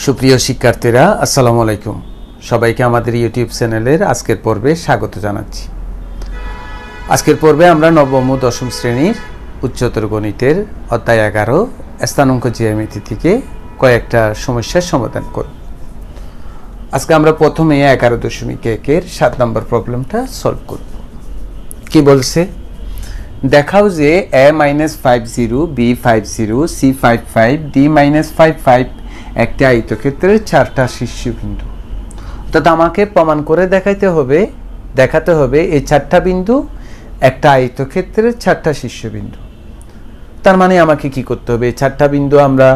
সুপ্রিয় শিক্ষার্থীরা আসসালামু আলাইকুম। সবাইকে আমাদের ইউটিউব চ্যানেলের আজকের পর্বে স্বাগত জানাচ্ছি। আজকের পর্বে আমরা নবম ও দশম শ্রেণীর উচ্চতর গণিতের অধ্যায় 11 স্থানাঙ্ক জ্যামিতি থেকে কয়েকটা সমস্যার সমাধান করব। আজকে আমরা প্রথমে 11.1 এর 7 নম্বর প্রবলেমটা সলভ করব। কি বলছে? দেখাও যে a-50 b50 c55 d-55 একটি আয়তক্ষেত্রের 4টা শীর্ষবিন্দু। অর্থাৎ আমাকে প্রমাণ করে দেখাতে হবে এই 4টা বিন্দু একটা আয়তক্ষেত্রের 4টা শীর্ষবিন্দু। তার মানে আমাকে কি করতে হবে? 4টা বিন্দু আমরা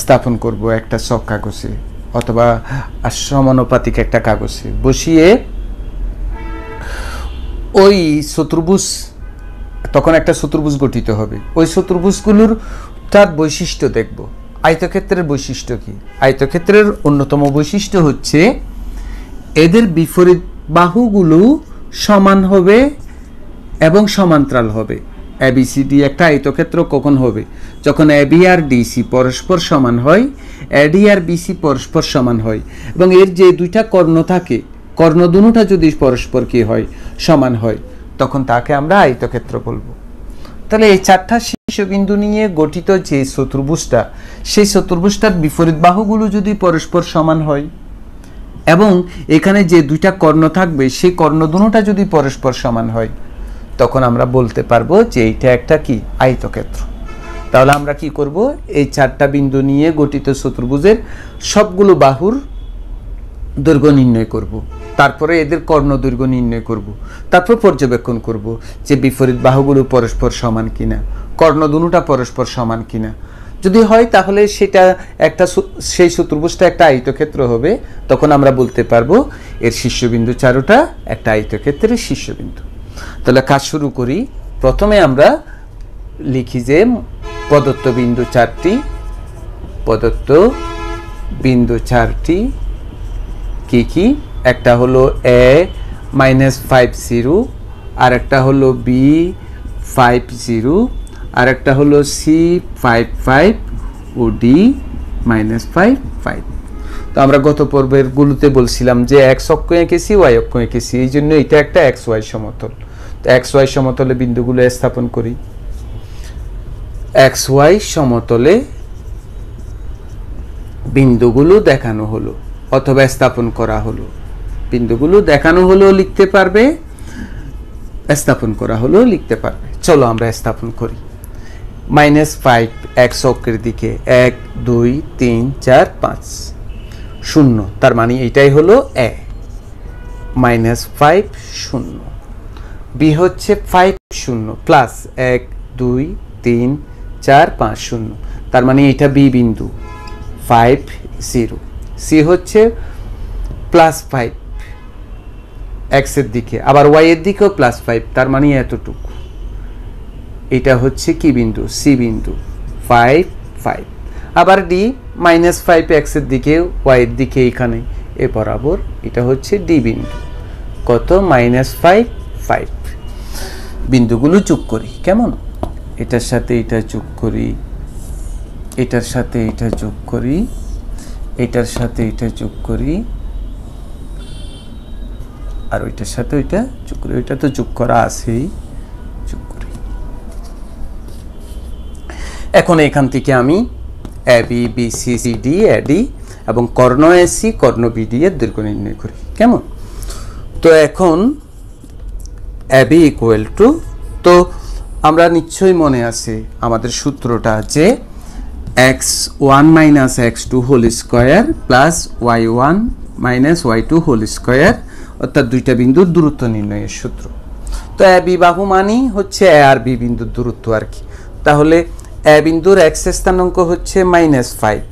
স্থাপন করব একটা চক কাগজে অথবা সমানুপাতিক একটা কাগজে বসিয়ে ওই চতুর্ভুজ, তখন একটা চতুর্ভুজ গঠিত হবে। ওই চতুর্ভুজগুলোর তার বৈশিষ্ট্য দেখব। আয়তক্ষেত্রের বৈশিষ্ট্য কি? আয়তক্ষেত্রের অন্যতম বৈশিষ্ট্য হচ্ছে এদের বিপরীত বাহুগুলো সমান হবে এবং সমান্তরাল হবে। এবিসিডি একটা আয়তক্ষেত্র কখন হবে? যখন এবি আর ডিসি পরস্পর সমান হয়, এডি আর বিসি পরস্পর সমান হয় এবং এর যে দুইটা কর্ণ থাকে, কর্ণ দুটোটা যদি পরস্পর কি হয়, সমান হয়, তখন তাকে আমরা আয়তক্ষেত্র বলবো। তাহলে এই 4টা শীর্ষবিন্দু নিয়ে গঠিত যে চতুর্ভুজটা, সেই চতুর্ভুজটার বিপরীত বাহুগুলো যদি পরস্পর সমান হয় এবং এখানে যে দুইটা কর্ণ থাকবে সেই কর্ণ দুটোটা যদি পরস্পর সমান হয়, তখন আমরা বলতে পারবো যে এইটা একটা কি আয়তক্ষেত্র। তাহলে আমরা কি করব? এই 4টা বিন্দু নিয়ে গঠিত চতুর্ভুজের সবগুলো বাহুর দৈর্ঘ্য নির্ণয় করব, তারপরে এদের কর্ণ দৈর্ঘ্য নির্ণয় করব, তারপর পর্যবেক্ষণ করব যে বিপরীত বাহুগুলো পরস্পর সমান কিনা, কর্ণ দুটোটা পরস্পর সমান কিনা। যদি হয় তাহলে সেটা একটা সেই চতুর্ভুজটা একটা আয়তক্ষেত্র হবে। তখন আমরা বলতে পারবো এর শীর্ষবিন্দু 4টা একটা আয়তক্ষেত্রের শীর্ষবিন্দু। তাহলে কাজ শুরু করি। প্রথমে আমরা লিখি যে প্রদত্ত বিন্দু 4টি কি কি? একটা হলো a-50, আর একটা হলো b50, আর একটা হলো c55 ও d-55। তো আমরা গত পর্বের গুলোতে বলছিলাম যে x অক্ষ এঁকেছি, y অক্ষ এঁকেছি, এই জন্য এটা একটা xy সমতল। তো xy সমতলে বিন্দুগুলো স্থাপন করি। xy সমতলে বিন্দুগুলো দেখানো হলো অথবা স্থাপন করা হলো। বিন্দুগুলো দেখানো হলো লিখতে পারবে, স্থাপন করা হলো লিখতে পারবে। চলো আমরা স্থাপন করি। -5 x অক্ষের দিকে 1 2 3 4 5 0, তার মানে এটাই হলো a। -5 0, b হচ্ছে 5 0 প্লাস 1 2 3 4 5 0, তার মানে এটা b বিন্দু 5 0। c হচ্ছে +5 x এর দিকে, আবার y এর দিকেও +5, তার মানে এতটুকু। এটা হচ্ছে কি বিন্দু? c বিন্দু 5 5। আবার d -5 x এর দিকে, y এর দিকে এখানে এ বরাবর, এটা হচ্ছে d বিন্দু। কত? -5 5। বিন্দুগুলো যোগ করি কেমন? এটার সাথে এটা যোগ করি, এটার সাথে এটা যোগ করি, এটার সাথে এটা যোগ করি, আর ওইটার সাথে ওইটা যোগ করি। ওইটা তো যোগ করা আছেই, যোগ করি। এখন এখান থেকে আমি AB BC CD AD এবং কর্ণ AC কর্ণ BD এর দৈর্ঘ্য নির্ণয় করি কেমন? তো এখন AB ইকুয়াল টু, তো আমরা নিশ্চয়ই মনে আছে আমাদের সূত্রটা যে x1 minus x2 whole square plus y1 minus y2 whole square, অর্থাৎ দুইটা বিন্দুর দূরত্ব নির্ণয়ের সূত্র। তো a b বাহু মানি হচ্ছে a আর b বিন্দুর দূরত্ব আর কি। তাহলে a বিন্দুর x স্থানাঙ্ক হচ্ছে -5,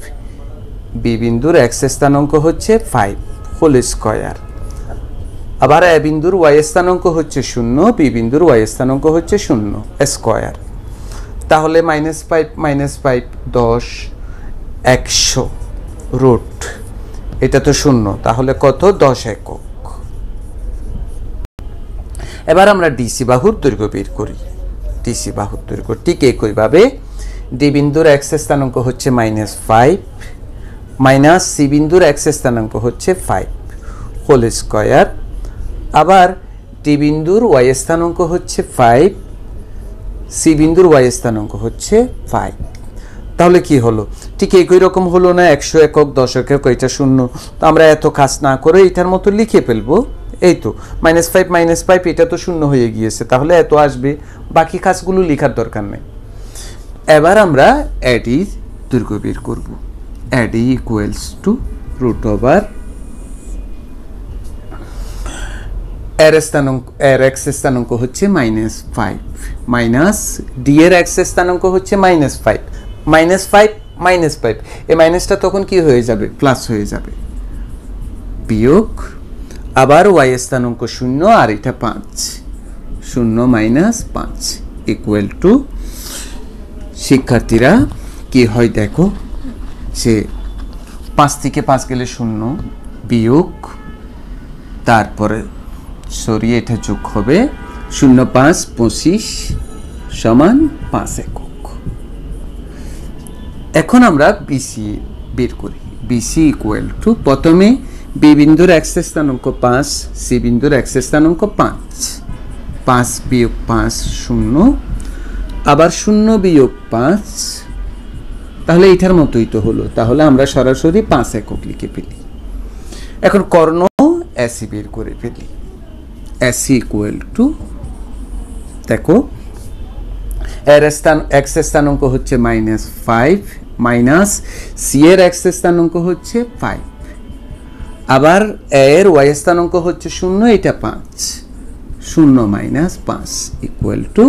b বিন্দুর x স্থানাঙ্ক হচ্ছে 5 হোল স্কয়ার, আবার a বিন্দুর y স্থানাঙ্ক হচ্ছে 0, b বিন্দুর y স্থানাঙ্ক হচ্ছে 0 স্কয়ার। তাহলে -5 -5 10 100 রুট, এটা তো 0, তাহলে কত? 10 একক। এবার আমরা ডিসি বাহুর দৈর্ঘ্য বের করি। ডিসি বাহুর দৈর্ঘ্য ঠিক একইভাবে ডি বিন্দুর x স্থানাঙ্ক হচ্ছে -5 মাইনাস সি বিন্দুর এক্স স্থানাঙ্ক হচ্ছে 5 হোল স্কয়ার, আবার ডি বিন্দুর ওয়াই স্থানাঙ্ক হচ্ছে 5, সি বিন্দুর ওয়াই স্থানাঙ্ক হচ্ছে 5। তাহলে কি হলো? ঠিক একই রকম হলো না? 100 একক 10 একক এটা শূন্য, তো আমরা এত কাজ না করে এটার মতো লিখে ফেলবো। এই তো -5 এটা তো শূন্য হয়ে গিয়েছে, তাহলে এত আসবে, বাকি কাজগুলো লেখার দরকার নেই। এবার আমরা এডি দৈর্ঘ্য বের করব। এডি ইকুয়ালস টু √, এর এক্স স্থানাঙ্ক হচ্ছে -5 মাইনাস ডি এর এক্স স্থানাঙ্ক হচ্ছে -5, -5 এই মাইনাসটা তখন কি হয়ে যাবে? প্লাস হয়ে যাবে, বিয়োগ, আবার ওয়াই স্থানাঙ্ক 0 আর এটা 5, 0 - 5 ইকুয়াল টু, শিক্ষার্থীরা কি হয় দেখো, যে 5 থেকে 5 গেলে 0, বিয়োগ, তারপরে সরিয়ে এটা যোগ হবে, 0 × 5 = 25 সমান 5 একক। এখন আমরা বিসি বের করি। বিসি ইকুয়াল টু, প্রথমে বি বিন্দুর এক্স স্থানাঙ্ক 5, সি বিন্দুর এক্স স্থানাঙ্ক 5, 5 - 5 0, আবার 0 - 5, তাহলে এটার মতোই তো হলো। তাহলে আমরা সরাসরি 5 একক লিখে ফেলি। এখন কর্ণ এসি বের করে ফেলি। এসি ইকুয়াল টু, দেখো এর এক্স স্থানাঙ্ক হচ্ছে -5 মাইনাস সি এর এক্স স্থানাঙ্ক হচ্ছে 5, আবার এর ওয়াই স্থানাঙ্ক হচ্ছে 0, এটা 5, 0 - 5 ইকুয়াল টু,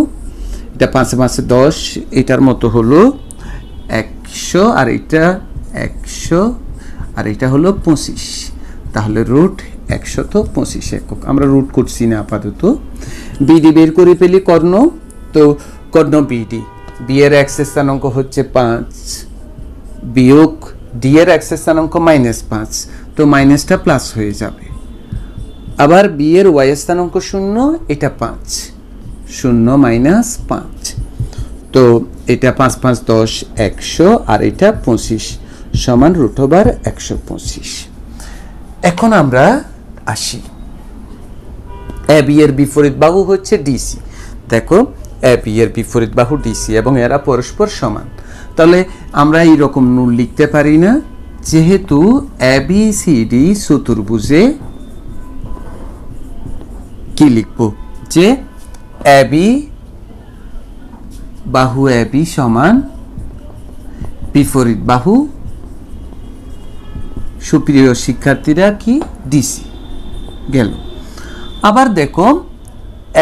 এটা 5 × 5 = 10, এটার মতো হলো 100, আর এটা 100, আর এটা হলো 25, তাহলে √125 একক। আমরা রুট করছি না আপাতত। বিডি বের করে ফেলি কর্ণ। তো কর্ণ বিডি, বি এর এক্স স্থানাঙ্ক হচ্ছে 5 বিয়োগ ডি এর এক্স স্থানাঙ্ক -5, তো মাইনাসটা প্লাস হয়ে যাবে। আবার বি এর ওয়াই স্থানাঙ্ক 0, এটা 5, 0 - 5, তো এটা 5 × 5 = 10, 100, আর এটা 25 সমান √125। এখন আমরা আসি, এবি এর বিপরীত বাহু হচ্ছে ডিসি। দেখো এবি এর বিপরীত বাহু ডিসি এবং এরা পরস্পর সমান। তাহলে আমরা এইরকম নুল লিখতে পারি না, যেহেতু এবিসিডি চতুর্ভুজে কি লিখব, যে এবি বাহু এবি সমান বিপরীত বাহু, সুপ্রিয় শিক্ষার্থীরা, কি ডিসি গেল। আবার দেখো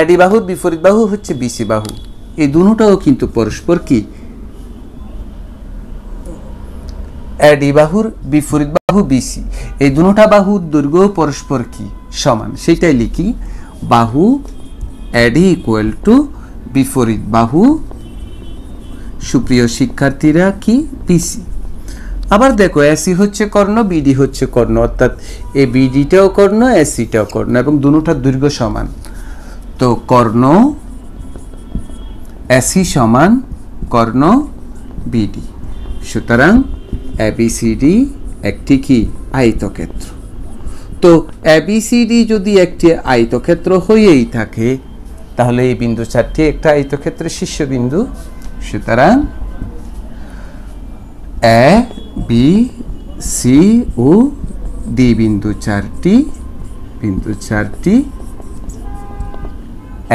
এডি বাহুর বিপরীত বাহু হচ্ছে বিসি বাহু, এই দুটোটাও কিন্তু পরস্পর কি, এডি বাহুর বিপরীত বাহু বিসি, এই দুটোটা বাহুর দৈর্ঘ্য পরস্পর কি সমান, সেটাই লিখি, বাহু এডি ইকুয়াল টু বিপরীত বাহু, সুপ্রিয় শিক্ষার্থীরা, কি বিসি। আবার দেখো এসি হচ্ছে কর্ণ, বিডি হচ্ছে কর্ণ, অর্থাৎ এই বিডিটাও কর্ণ, এসিটাও কর্ণ, এবং দুটোটার দৈর্ঘ্য সমান। তো কর্ণ এসি সমান কর্ণ বিডি। সুতরাং এবিসিডি একটি কি আয়তক্ষেত্র। তো এবিসিডি যদি একটি আয়তক্ষেত্র হয়েই থাকে, তাহলে এই বিন্দু চারটি একটা আয়তক্ষেত্রের শীর্ষবিন্দু। সুতরাং A B C O D বিন্দু চারটি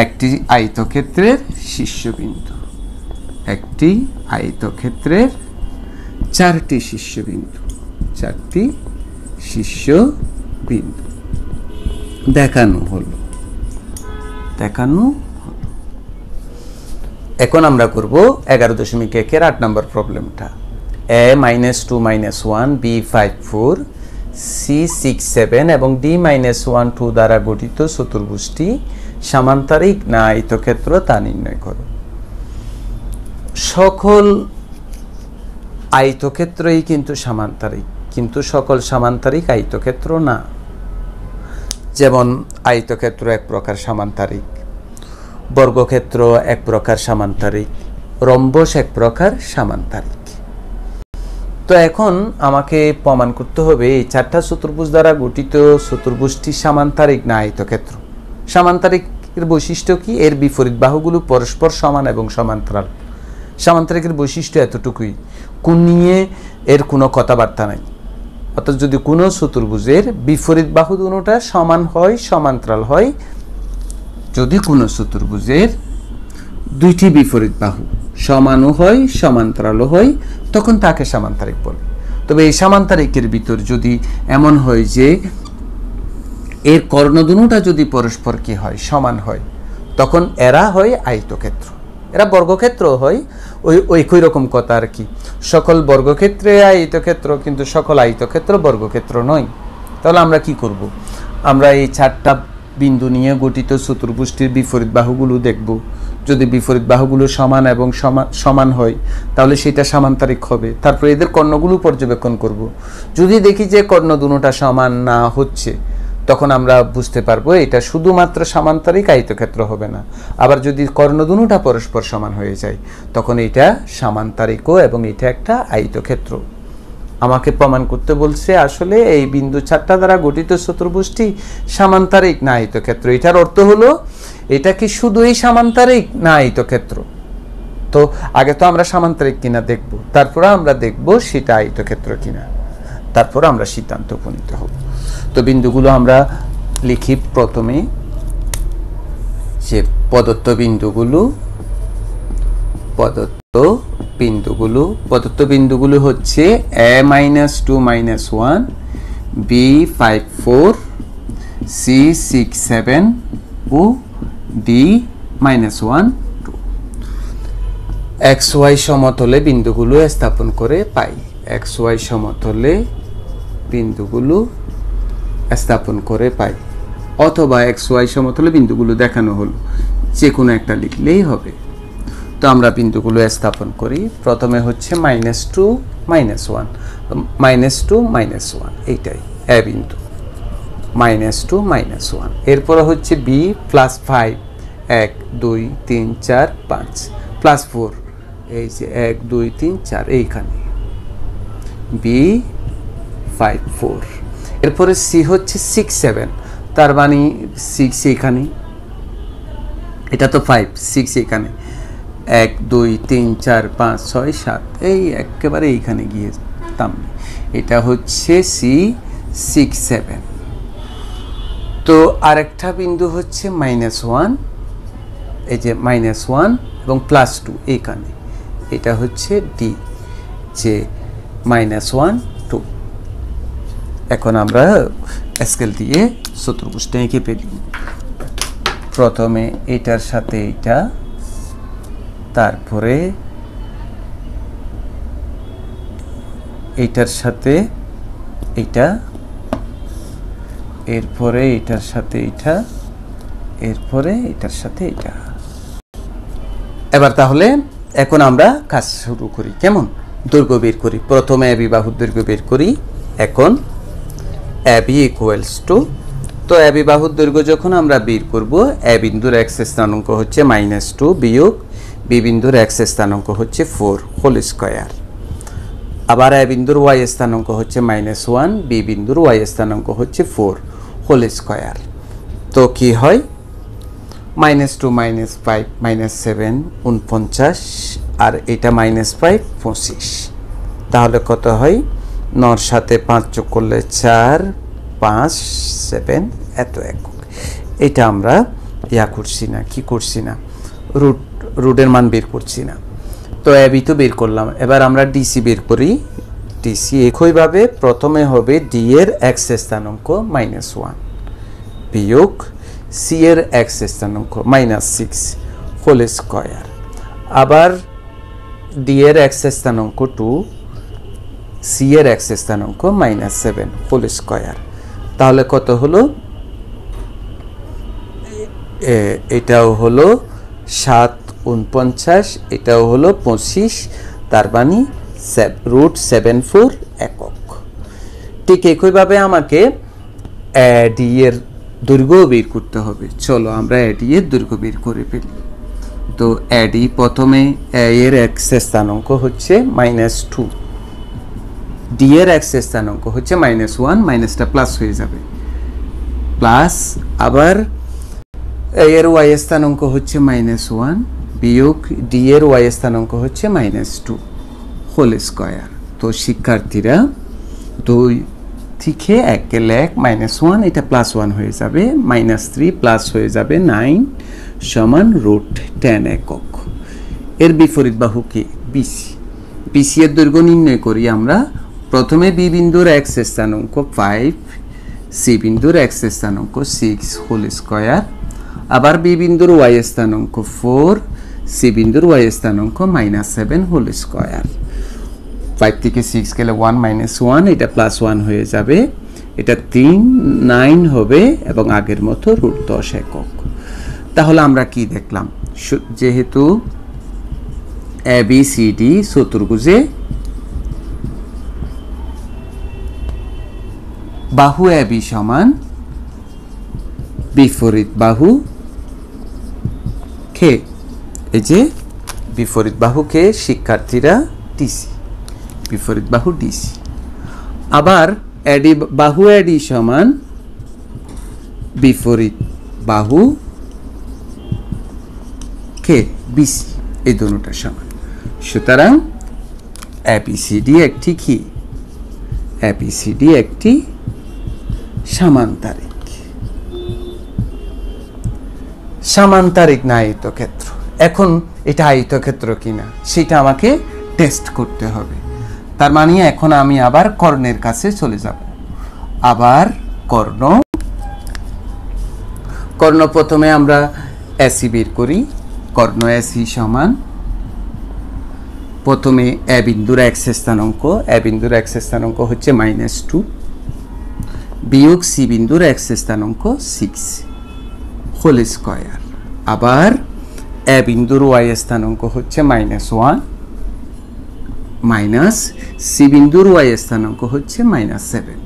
একটি আয়তক্ষেত্রের শীর্ষবিন্দু, একটি আয়তক্ষেত্রের চারটি শীর্ষবিন্দু দেখানো হলো। এখন আমরা করব 11.1 8 নম্বর প্রবলেমটা। a -2 - 1 b 5 4 c 6 7 এবং d -1 2 দ্বারা গঠিত চতুর্ভুজটি সমান্তরিক না আয়তক্ষেত্র তা নির্ণয় করো। সকল আয়তক্ষেত্রই কিন্তু সমান্তরিক, কিন্তু সকল সমান্তরিক আয়তক্ষেত্র না। যেমন আয়তক্ষেত্র এক প্রকার সমান্তরিক, বর্গক্ষেত্র এক প্রকার সমান্তরিক, রম্বস এক প্রকার সমান্তরিক। তো এখন আমাকে প্রমাণ করতে হবে এই চারটা চতুর্ভুজ দ্বারা গঠিত চতুর্ভুজটি সামান্তরিক না আয়তক্ষেত্র। সামান্তরিকের বৈশিষ্ট্য কি? এর বিপরীত বাহুগুলো পরস্পর সমান এবং সমান্তরাল। সামান্তরিকের বৈশিষ্ট্য এতটুকুই, কোণ নিয়ে এর কোনো কথাবার্তা নাই। অর্থাৎ যদি কোনো চতুর্ভুজের বিপরীত বাহু দুটোটা সমান হয়, সমান্তরাল হয়, যদি কোনো চতুর্ভুজের দুইটি বিপরীত বাহু সমানও হয়, সমান্তরালও হয়, তখন তাকে সামান্তরিক বলে। তবে এই সামান্তরিকের ভিতর যদি এমন হয় যে এর কর্ণ দুটোটা যদি পরস্পর কি হয়, সমান হয়, তখন এরা হয় আয়তক্ষেত্র। এরা বর্গক্ষেত্র হয়, ওই একই রকম কথা আর কি। সকল বর্গক্ষেত্রে আয়তক্ষেত্র, কিন্তু সকল আয়তক্ষেত্র বর্গক্ষেত্র নয়। তাহলে আমরা কি করব? আমরা এই চারটা বিন্দু নিয়ে গঠিত চতুর্ভুজটির বিপরীত বাহুগুলো দেখব। যদি বিপরীত বাহুগুলো সমান এবং সমান হয়, তাহলে সেটা সামান্তরিক হবে। তারপর এদের কর্ণগুলো পর্যবেক্ষণ করব। যদি দেখি যে কর্ণ দুটোটা সমান না হচ্ছে, তখন আমরা বুঝতে পারবো এটা শুধুমাত্র সামান্তরিক, আয়তক্ষেত্র হবে না। আবার যদি কর্ণ দুটোটা পরস্পর সমান হয়ে যায়, তখন এটা সামান্তরিকও এবং এটা একটা আয়তক্ষেত্র। আমাকে প্রমাণ করতে বলছে আসলে এই বিন্দু চারটা দ্বারা গঠিত চতুর্ভুজটি সামান্তরিক না আয়তক্ষেত্র। এটার অর্থ হলো এটা কি শুধুই সামান্তরিক না আয়তক্ষেত্র? তো আগে তো আমরা সামান্তরিক কিনা দেখব, তারপরে আমরা দেখব সেটা আয়তক্ষেত্র কিনা, তারপর আমরা সিদ্ধান্ত উপনীত হব। তো বিন্দুগুলো আমরা লিখি। প্রথমে যে প্রদত্ত বিন্দুগুলো হচ্ছে a-2 -1, b5 4, c6 7 ও d-1 2। xy সমতলে বিন্দুগুলো স্থাপন করে পাই। xy সমতলে বিন্দুগুলো স্থাপন করে পাই, অথবা xy সমতলে বিন্দুগুলো দেখানো হলো, যে কোনো একটা লিখলেই হবে। তো আমরা বিন্দুগুলো স্থাপন করি। প্রথমে হচ্ছে -2 -1, -2 -1, এইটাই এ বিন্দু, -2 -1। এরপরে হচ্ছে b +5, 1 2 3 4 5, +4, এই যে 1 2 3 4, এইখানে b5 4। এরপরে c হচ্ছে 6 7, তার মানে 6 এখানে, এটা তো 5, 6 এখানে, 1 2 3 4 5 6 7, এই একেবারে এইখানে গিয়ে থামবে। এটা হচ্ছে c6 7। তো আরেকটা বিন্দু হচ্ছে -1, এই যে -1 এবং +2 এইখানে, এটা হচ্ছে d, যে -1 2। এখন আমরা স্কেল দিয়ে চতুর্ভুজটা এঁকে ফেলি। প্রথমে এটার সাথে এটা, তারপরে এটার সাথে এটা, এরপরে এটার সাথে এটা, এরপরে এটার সাথে এটা। এবার তাহলে এখন আমরা কাজ শুরু করি। কেমন? দৈর্ঘ্য বের করি। প্রথমে AB বাহুর দৈর্ঘ্য বের করি। এখন AB = তো AB বাহুর দৈর্ঘ্য যখন আমরা বের করব, A বিন্দুর x স্থানাঙ্ক হচ্ছে -2 বিয়োগ B বিন্দুর x স্থানাঙ্ক হচ্ছে 4 হোল স্কয়ার। আবার A বিন্দুর y স্থানাঙ্ক হচ্ছে -1, B বিন্দুর y স্থানাঙ্ক হচ্ছে 4 হোল স্কয়ার। তো কি হয়? -2 -5 -7 49, আর এটা -5 25। তাহলে কত হয়? 9 এর সাথে 5 যোগ করলে 4 5 7, এত একক। এটা আমরা করছি না, কি করছি না, রুটের মান বের করছি না। তো AB তো বের করলাম। এবার আমরা DC বের করি। DC একইভাবে প্রথমে হবে D এর x স্থানাঙ্ক -1 বিয়োগ C এর x স্থানাঙ্ক -6 হোল স্কয়ার। আবার D এর x স্থানাঙ্ক 2, C এর x স্থানাঙ্ক -7 হোল স্কয়ার। তাহলে কত হলো? এটাও হলো 7 49, এটাও হলো 25, তার মানে √74 একক। ঠিক একইভাবে আমাকে AD এর দৈর্ঘ্য বের করতে হবে। চলো আমরা AD এর দৈর্ঘ্য বের করে ফেলি। তো AD প্রথমে A এর x স্থানাঙ্ক হচ্ছে -2, ডি এর এক্স স্থানাঙ্ক হচ্ছে -1, মাইনাসটা প্লাস হয়ে যাবে, প্লাস আবার এর ওয়াই স্থানাঙ্ক হচ্ছে -1 বিয়োগ ডি এর ওয়াই স্থানাঙ্ক হচ্ছে -2 হোল স্কয়ার। তো শিক্ষার্থীরা 2 থেকে 1 গেলে 1 -1, এটা +1 হয়ে যাবে, -3 প্লাস হয়ে যাবে 9 সমান √10 একক। এর বিপরীত বাহু কি? বিসি। বিসি এর দৈর্ঘ্য নির্ণয় করি আমরা। প্রথমে বি বিন্দুর এক্স স্থানাঙ্ক 5, সি বিন্দুর এক্স স্থানাঙ্ক 6 হোল স্কয়ার, আবার বি বিন্দুর ওয়াই স্থানাঙ্ক 4, সি বিন্দুর ওয়াই স্থানাঙ্ক -7 হোল স্কয়ার। 5 থেকে 6 গেলে 1 -1, এটা +1 হয়ে যাবে, এটা 3 9 হবে এবং আগের মতো √10 একক। তাহলে আমরা কি দেখলাম? যেহেতু ABCD চতুর্ভুজে বাহু AB সমান বিপরীত বাহু কে, এই যে বিপরীত বাহু কে শিক্ষার্থীরা ডিসি, বিপরীত বাহু ডিসি। আবার এডি বাহু এডি সমান বিপরীত বাহু কে বিসি, এই দুটোটা সমান। সুতরাং এবিসিডি একটি কি? এবিসিডি একটি সামান্তরিক। সামান্তরিক না আয়তক্ষেত্র। এখন এটা আয়তক্ষেত্র কিনা সেটা আমাকে টেস্ট করতে হবে। তার মানে এখন আমি আবার কর্ণের কাছে চলে যাব। আবার কর্ণ প্রথমে আমরা এসি বের করি। কর্ণ এসি সমান প্রথমে এ বিন্দুর এক্স স্থানাঙ্ক হচ্ছে -2 বিয়োগ সি বিন্দুর এক্স স্থানাঙ্ক 6 হোল স্কয়ার, আবার এ বিন্দুর ওয়াই স্থানাঙ্ক হচ্ছে -1 মাইনাস সি বিন্দুর ওয়াই স্থানাঙ্ক হচ্ছে -7।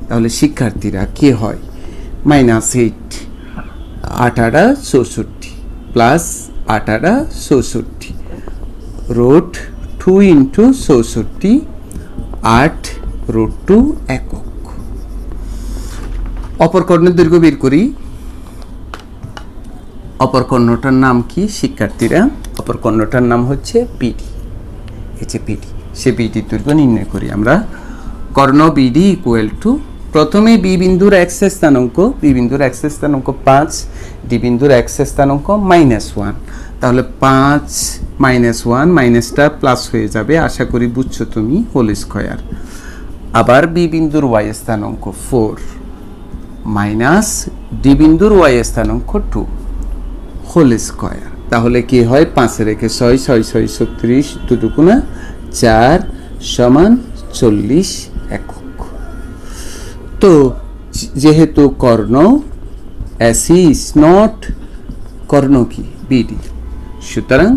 তাহলে শিক্ষার্থীরা কি হয়? -8 8 64 প্লাস 8 64 √2 ইন্টু 64 8 √2 একক। অপর কর্ণের দৈর্ঘ্য বের করি। অপর কর্ণটার নাম কি শিক্ষার্থীরা? অপর কর্ণটার নাম হচ্ছে পিডি। এই যে পিডি, সে পিডির দৈর্ঘ্য নির্ণয় করি আমরা। কর্ণ বিডি ইকুয়াল টু প্রথমে বি বিন্দুর এক্স স্থানাঙ্ক, বি বিন্দুর এক্স স্থানাঙ্ক 5, ডি বিন্দুর এক্স স্থানাঙ্ক -1। তাহলে 5 -1 মাইনাসটা প্লাস হয়ে যাবে, আশা করি বুঝছো তুমি, হোল স্কয়ার। আবার বি বিন্দুর ওয়াই স্থানাঙ্ক 4 মাইনাস ডি বিন্দুর ওয়াই স্থানাঙ্ক 2 হোল স্কয়ার। তাহলে কি হয়? 5 রেখে 6 6 6 36 2 4 সমান 40 একক। তো যেহেতু কর্ণ এসি ইজ নট কর্ণ কি? বিডি, সুতরাং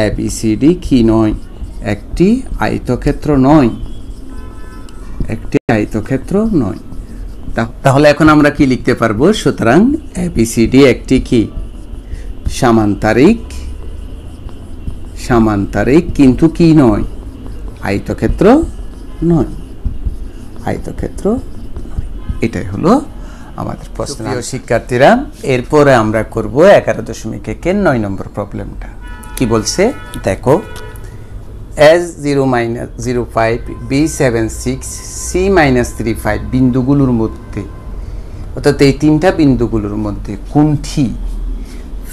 এবিসিডি কি নয়? একটি আয়তক্ষেত্র নয়, একটি আয়তক্ষেত্র নয়। তাহলে এখন আমরা কি লিখতে পারবো? সুতরাং এবিসিডি একটি কি? সামান্তরিক, সামান্তরিক কিন্তু কি নয়? আয়তক্ষেত্র নয়, আয়তক্ষেত্র নয়। এটাই হলো আমাদের প্রশ্ন। প্রিয় শিক্ষার্থীরা, এরপরে আমরা করব 11.1 9 নম্বর প্রবলেমটা। কি বলছে দেখো, S0-05 B76 C-35 বিন্দুগুলোর মধ্যে, অর্থাৎ এই তিনটা বিন্দুগুলোর মধ্যে কোনটি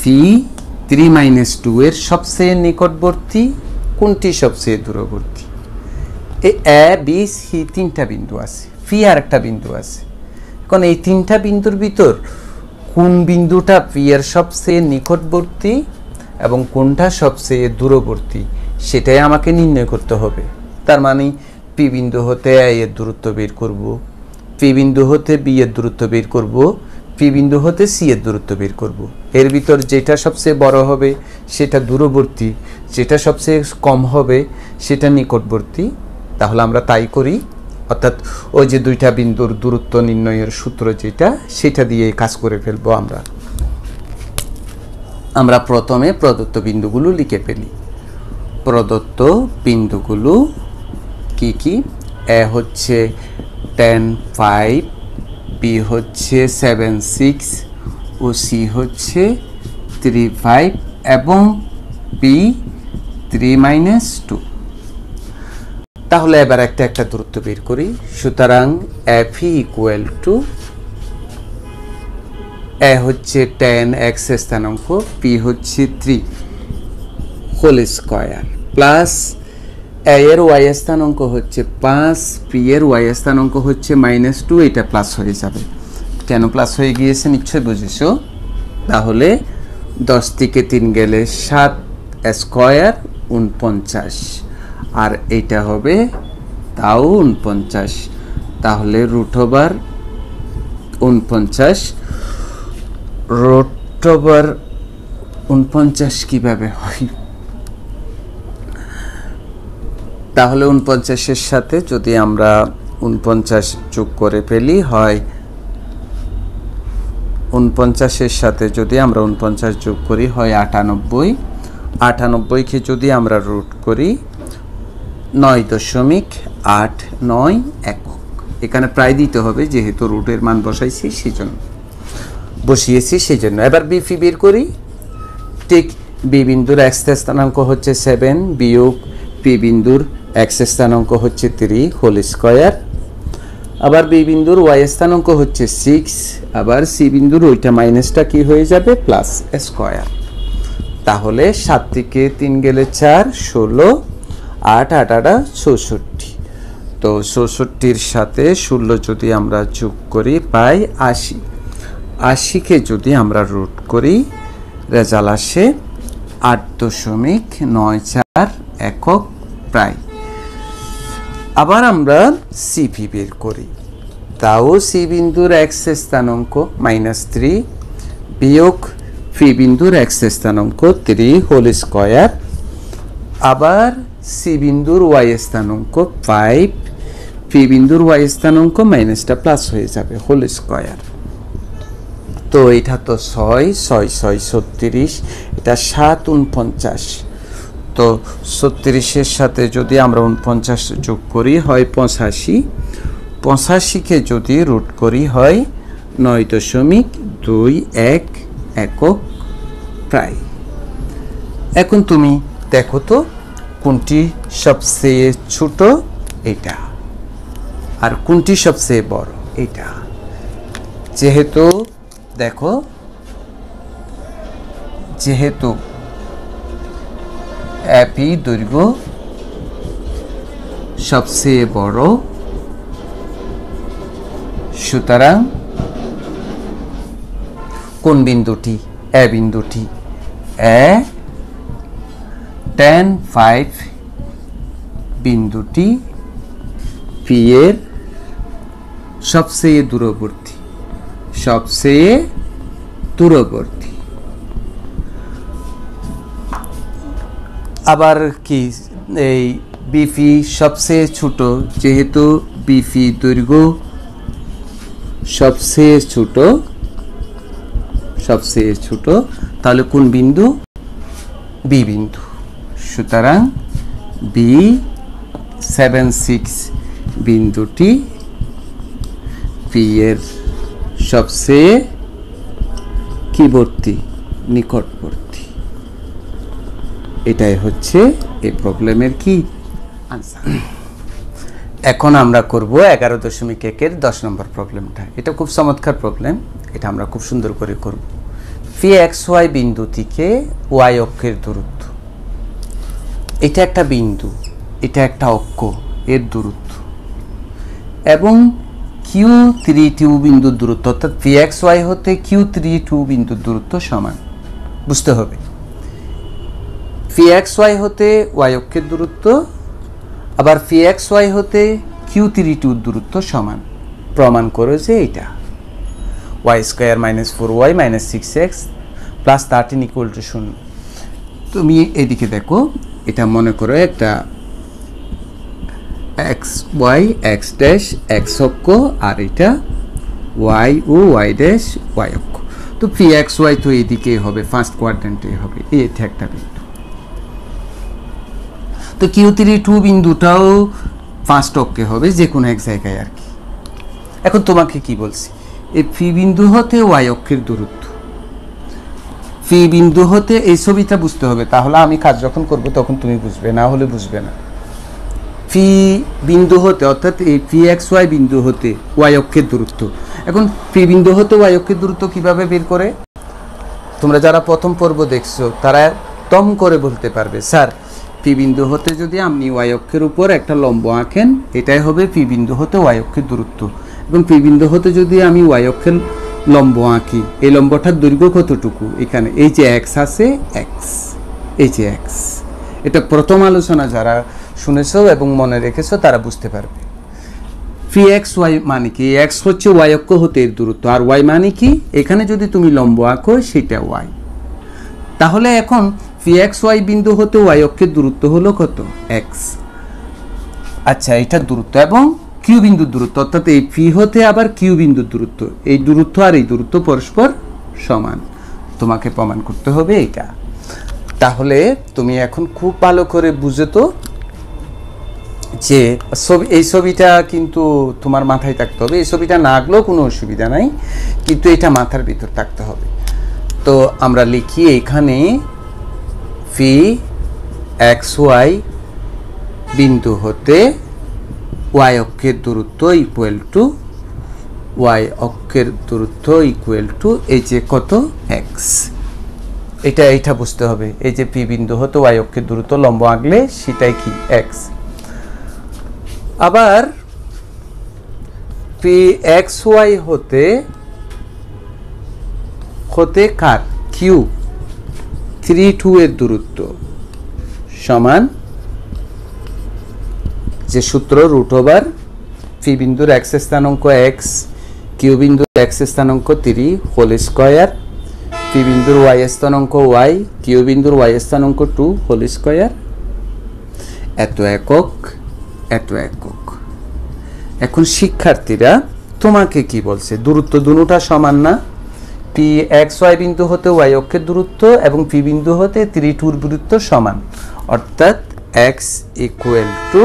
P3-2 এর সবচেয়ে নিকটবর্তী, কোনটি সবচেয়ে দূরবর্তী? এই এ বি সি তিনটা বিন্দু আছে, পি আর একটা বিন্দু আছে। এখন এই তিনটা বিন্দুর ভিতর কোন বিন্দুটা পি এর সবচেয়ে নিকটবর্তী এবং কোনটা সবচেয়ে দূরবর্তী সেটাই আমাকে নির্ণয় করতে হবে। তার মানে পি বিন্দু হতে এ এর দূরত্ব বের করব, পি বিন্দু হতে বি এর দূরত্ব বের করব, পি বিন্দু হতে সি এর দূরত্ব বের করব। এর ভিতর যেটা সবচেয়ে বড় হবে সেটা দূরবর্তী, যেটা সবচেয়ে কম হবে সেটা নিকটবর্তী। তাহলে আমরা তাই করি, অর্থাৎ ওই যে দুইটা বিন্দুর দূরত্ব নির্ণয়ের সূত্র যেটা, সেটা দিয়ে কাজ করে ফেলবো আমরা। আমরা প্রথমে প্রদত্ত বিন্দুগুলো লিখে ফেলি। প্রদত্ত বিন্দুগুলো কি কি? এ হচ্ছে 10.5, বি হচ্ছে 7.6 ও সি হচ্ছে 3.5 এবং বি 3-2। তাহলে এবার একটা দূরত্ব বের করি। সুতরাং এফ ইকুয়াল টু এ হচ্ছে 10x স্থানাঙ্ক, পি হচ্ছে 3 হোল স্কয়ার প্লাস এ এর ওয়াই স্থানাঙ্ক হচ্ছে 5, পি এর ওয়াই স্থানাঙ্ক হচ্ছে -2। এটা প্লাস হয়ে যাবে। কেন প্লাস হয়ে গিয়েছে নিশ্চয়ই বুঝেছো। তাহলে 10 থেকে 3 গেলে 7 স্কয়ার 49, আর এইটা হবে তাও 49। তাহলে √49 √49 কিভাবে হয়? তাহলে 49-এর সাথে যদি আমরা 49 যোগ করে ফেলি হয় 49-এর সাথে যদি আমরা 49 যোগ করি হয় 98। 98কে যদি আমরা রুট করি 9.89 একক। এখানে প্রায় দিতে হবে যেহেতু রুটের মান বসাইছি সেজন্য। এবার বিফি বের করি। ঠিক বি বিন্দুর এক্স স্থানাঙ্ক হচ্ছে 7 বিয়োগ পি বিন্দুর এক্স স্থানাঙ্ক হচ্ছে 3 হোল স্কয়ার, আবার বি বিন্দুর ওয়াই স্থানাঙ্ক হচ্ছে 6, আবার সি বিন্দুর ওইটা মাইনাসটা কি হয়ে যাবে প্লাস স্কয়ার। তাহলে 7 থেকে 3 গেলে 4, 16, 8 8 64। তো 64-র সাথে 16 যদি আমরা যোগ করি পাই 80। 80কে যদি আমরা রুট করি রেজাল্ট আসে 8.94 একক প্রায়। আবার আমরা সিপি বের করি। তাও সি বিন্দুর এক্স স্থানাঙ্ক -3 বিয়োগ পি বিন্দুর এক্স স্থানাঙ্ক 3 হোল স্কয়ার, আবার সি বিন্দুর ওয়াই স্থানাঙ্ক 5, পি বিন্দুর ওয়াই স্থানাঙ্ক মাইনাসটা প্লাস হয়ে যাবে হোল স্কয়ার। তো এটা তো 6 6 6 36, এটা 7 49। তো 36-এর সাথে যদি আমরা 49 যোগ করি হয় 85। 85কে যদি রুট করি হয় 9.21 একক প্রায়। এখন তুমি দেখো তো কোনটি সবচেয়ে ছোট, এটা, আর কোনটি সবচেয়ে বড়, এটা। যেহেতু দেখো এপি দৈর্ঘ্য সবচেয়ে বড়, সুতরাং কোন বিন্দুটি এ বিন্দুটি এ 10.5 বিন্দুটি পি এর সবচেয়ে দূরবর্তী আবার কি এই বিপি সবচেয়ে ছোট, যেহেতু বিপি দৈর্ঘ্য সবচেয়ে ছোট তাহলে কোন বিন্দু বি বিন্দু। সুতরাং B76 বিন্দুটি পি এর সবচেয়ে নিকটবর্তী। এটাই হচ্ছে এই প্রবলেমের কি আনসার। এখন আমরা করব 11.1-এর 10 নম্বর প্রবলেমটা। এটা খুব চমৎকার প্রবলেম, এটা আমরা খুব সুন্দর করে করব। পি এক্স ওয়াই বিন্দু থেকে ওয়াই অক্ষের দূরত্ব, এটা একটা বিন্দু, এটা একটা অক্ষ, এর দূরত্ব, এবং Q32 বিন্দুর দূরত্ব, অর্থাৎ পি এক্স ওয়াই হতে Q32 বিন্দুর দূরত্ব সমান। বুঝতে হবে পি এক্স ওয়াই হতে ওয়াই অক্ষের দূরত্ব, আবার পি এক্স ওয়াই হতে Q32 দূরত্ব সমান। প্রমাণ করো যে এটা y² - 4y - 6x + 13 = 0। তুমি এদিকে দেখো, এটা মনে করো একটা x y x dash x অক্ষ, আর এটা y ও y ড্যাশ y অক্ষ। তো পি এক্স ওয়াই তো এদিকে হবে, ফার্স্ট কোয়াড্রেন্টে হবে, এটা একটা বিন্দু। তো Q32 বিন্দুটাও 5 অক্ষে হবে যে কোনো এক জায়গায় আর কি। এখন তোমাকে কি বলছি, এই পি বিন্দু হতে ওয়াই অক্ষের দূরত্ব, পি বিন্দু হতে এই ছবিটা বুঝতে হবে, তাহলে আমি কাজ যখন করব তখন তুমি বুঝবে, না হলে বুঝবে না। পি বিন্দু হতে অর্থাৎ এই পি এক্স ওয়াই বিন্দু হতে ওয়াই অক্ষের দূরত্ব। এখন পি বিন্দু হতে ওয়াই অক্ষের দূরত্ব কিভাবে বের করে, তোমরা যারা প্রথম পর্ব দেখছো তারা দম করে বলতে পারবে, স্যার পি বিন্দু হতে যদি আপনি ওয়াই অক্ষের উপর একটা লম্ব আঁকেন এটাই হবে পি বিন্দু হতে ওয়াই অক্ষের দূরত্ব, এবং পি বিন্দু হতে যদি আমি ওয়াই অক্ষের লম্ব আঁকি এই লম্বটার দৈর্ঘ্য কতটুকু, এখানে এই যে এক্স আছে এক্স, এই যে এক্স, এটা প্রথম আলোচনা যারা শুনেছো এবং মনে রেখেছো তারা বুঝতে পারবে। পি এক্স ওয়াই মানে কি, এক্স হচ্ছে ওয়াই অক্ষ হতে এর দূরত্ব, আর ওয়াই মানে কি, এখানে যদি তুমি লম্ব আঁকো সেটা ওয়াই। তাহলে এখন পি এক্স ওয়াই বিন্দু হতে ওয়াই অক্ষের দূরত্ব হলো কত, এক্স। আচ্ছা, এটার দূরত্ব এবং কিউ বিন্দুর দূরত্ব, অর্থাৎ এই পি হতে আবার কিউ বিন্দুর দূরত্ব, এই দূরত্ব আর এই দূরত্ব পরস্পর সমান, তোমাকে প্রমাণ করতে হবে এটা। তাহলে তুমি এখন খুব ভালো করে বুঝে তো যে এই ছবিটা কিন্তু তোমার মাথায় থাকতে হবে, এই ছবিটা না আঁকলেও কোনো অসুবিধা নাই, কিন্তু এটা মাথার ভিতর থাকতে হবে। তো আমরা লিখি এখানে পি এক্স ওয়াই বিন্দু হতে ওয়াই অক্ষের দূরত্ব ইকুয়াল টু ওয়াই অক্ষের দূরত্ব ইকুয়াল টু এই যে কত এক্স, এটা বুঝতে হবে। এই যে পি বিন্দু হতে ওয়াই অক্ষের দূরত্ব লম্ব আঁকলে সেটাই কি এক্স। আবার পি এক্স ওয়াই হতে কার কিউ 3 2 এর দূরত্ব সমান যে সূত্র রুট ওভার পি বিন্দুর এক্স স্থানাঙ্ক এক্স, কিউ বিন্দুর এক্স স্থানাঙ্ক 3 হোল স্কয়ার, পি বিন্দুর ওয়াই স্থানাঙ্ক ওয়াই, কিউ বিন্দুর ওয়াই স্থানাঙ্ক 2 হোল স্কয়ার, এত একক এত একক। এখন শিক্ষার্থীরা তোমাকে কি বলছে, দূরত্ব দুটোটা সমান না, পি এক্স ওয়াই বিন্দু হতে ওয়াই অক্ষের দূরত্ব এবং পি বিন্দু হতে 3 2 দূরত্ব সমান, অর্থাৎ x equal to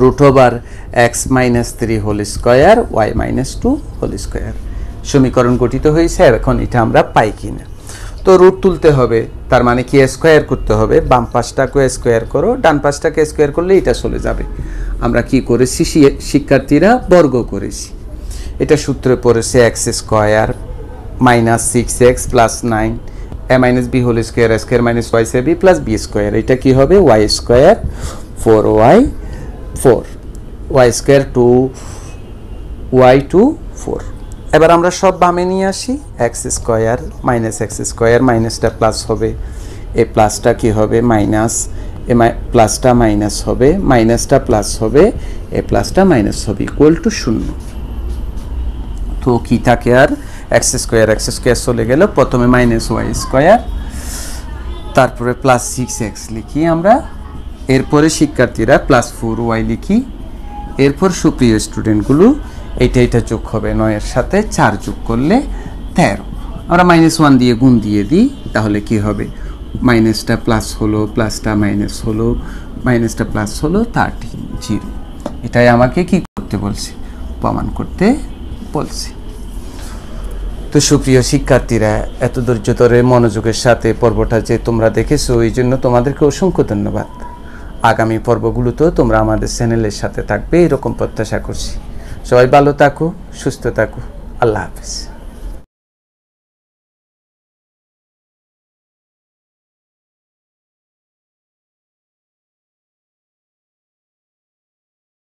root over x minus 3 whole square y minus 2 whole square. সমীকরণ গঠিত হয়েছে, এখন এটা আমরা পাই কিনা। তো রুট তুলতে হবে, তার মানে কি স্কয়ার করতে হবে, বাম পাশটাকে স্কয়ার করো, ডান পাশটাকে স্কয়ার করলে এটা চলে যাবে। আমরা কি করেছি শিক্ষার্থীরা, বর্গ করেছি। এটা সূত্রে পড়েছে x square minus 6x plus 9 a minus B whole square square minus y C B plus B square, এটা কি হবে Y square 4y 4 Y square 2y 2 4। এবার আমরা সব বামে নিয়ে আসি, এক্স স্কয়ার মাইনাসটা প্লাস হবে, এ প্লাসটা কি হবে মাইনাস, এ প্লাসটা মাইনাস হবে, মাইনাসটা প্লাস হবে, এ প্লাসটা মাইনাস হবে ইকুয়াল টু 0। তো কি থাকে আর এক্স স্কয়ার চলে গেল, প্রথমে মাইনাস ওয়াই স্কয়ার, তারপরে প্লাস 6x লিখি আমরা, এরপরে শিক্ষার্থীরা প্লাস 4y লিখি, এরপর সুপ্রিয় স্টুডেন্টগুলো এটা যোগ হবে, 9 এর সাথে 4 যোগ করলে 13, আমরা -1 দিয়ে গুণ দিয়ে দিই, তাহলে কি হবে মাইনাসটা প্লাস হলো, প্লাসটা মাইনাস হলো, মাইনাসটা প্লাস হলো 30। এটাই আমাকে কি করতে বলছে, প্রমাণ করতে বলছে। তো সুপ্রিয় শিক্ষার্থীরা, এত ধৈর্য ধরে মনোযোগের সাথে পর্বটা যে তোমরা দেখেছো এই জন্য তোমাদেরকে অসংখ্য ধন্যবাদ। আগামী পর্বগুলোতেও তোমরা আমাদের চ্যানেলের সাথে থাকবে এরকম প্রত্যাশা করছি। সবাই ভালো থাকো, সুস্থ থাকো, আল্লাহ হাফেজ।